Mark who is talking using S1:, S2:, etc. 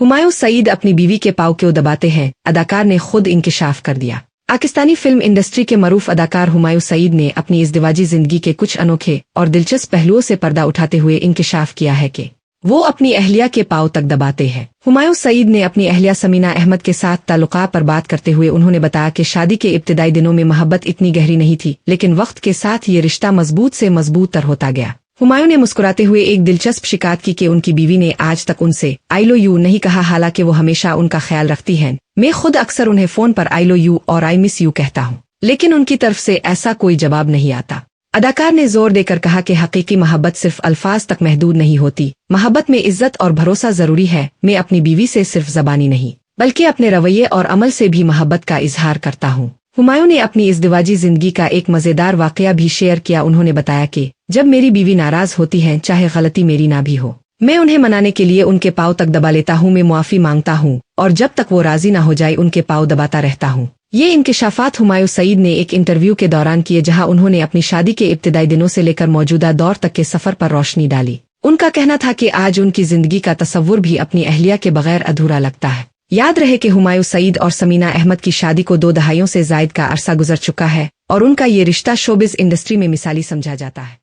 S1: हुमायूं सईद अपनी बीवी के पाँव क्यों दबाते हैं, अदाकार ने खुद इंकिशाफ कर दिया। पाकिस्तानी फिल्म इंडस्ट्री के मरूफ अदाकार हुमायूं सईद ने अपनी इज़दिवाजी जिंदगी के कुछ अनोखे और दिलचस्प पहलुओं से पर्दा उठाते हुए इंकिशाफ किया है कि वो अपनी अहलिया के पाँव तक दबाते हैं। हुमायूं सईद ने अपनी अहलिया समीना अहमद के साथ ताल्लुकात पर बात करते हुए उन्होंने बताया कि शादी के इब्तिदाई दिनों में मोहब्बत इतनी गहरी नहीं थी, लेकिन वक्त के साथ ये रिश्ता मजबूत से मजबूत तर होता गया। हुमायूं ने मुस्कुराते हुए एक दिलचस्प शिकायत की कि उनकी बीवी ने आज तक उनसे आई लव यू नहीं कहा, हालांकि वो हमेशा उनका ख्याल रखती हैं। मैं खुद अक्सर उन्हें फोन पर आई लव यू और आई मिस यू कहता हूँ, लेकिन उनकी तरफ से ऐसा कोई जवाब नहीं आता। अदाकार ने जोर देकर कहा कि हकीकी मोहब्बत सिर्फ अल्फाज तक महदूद नहीं होती, मोहब्बत में इज्जत और भरोसा जरूरी है। मैं अपनी बीवी से सिर्फ ज़बानी नहीं बल्कि अपने रवैये और अमल से भी मोहब्बत का इजहार करता हूँ। हुमायूं ने अपनी इज़दिवाजी जिंदगी का एक मजेदार वाकया भी शेयर किया। उन्होंने बताया कि जब मेरी बीवी नाराज होती है, चाहे गलती मेरी ना भी हो, मैं उन्हें मनाने के लिए उनके पाँव तक दबा लेता हूँ। मैं मुआफी मांगता हूँ और जब तक वो राजी ना हो जाए उनके पाँव दबाता रहता हूँ। ये इंकिशाफात हुमायूं सईद ने एक इंटरव्यू के दौरान किए, जहां उन्होंने अपनी शादी के इब्तिदाई दिनों से लेकर मौजूदा दौर तक के सफर पर रोशनी डाली। उनका कहना था कि आज उनकी जिंदगी का तस्वुर भी अपनी अहलिया के बगैर अधूरा लगता है। याद रहे कि हुमायूं सईद और समीना अहमद की शादी को 2 दहाइयों से जायद का अरसा गुजर चुका है और उनका ये रिश्ता शोबिज़ इंडस्ट्री में मिसाली समझा जाता है।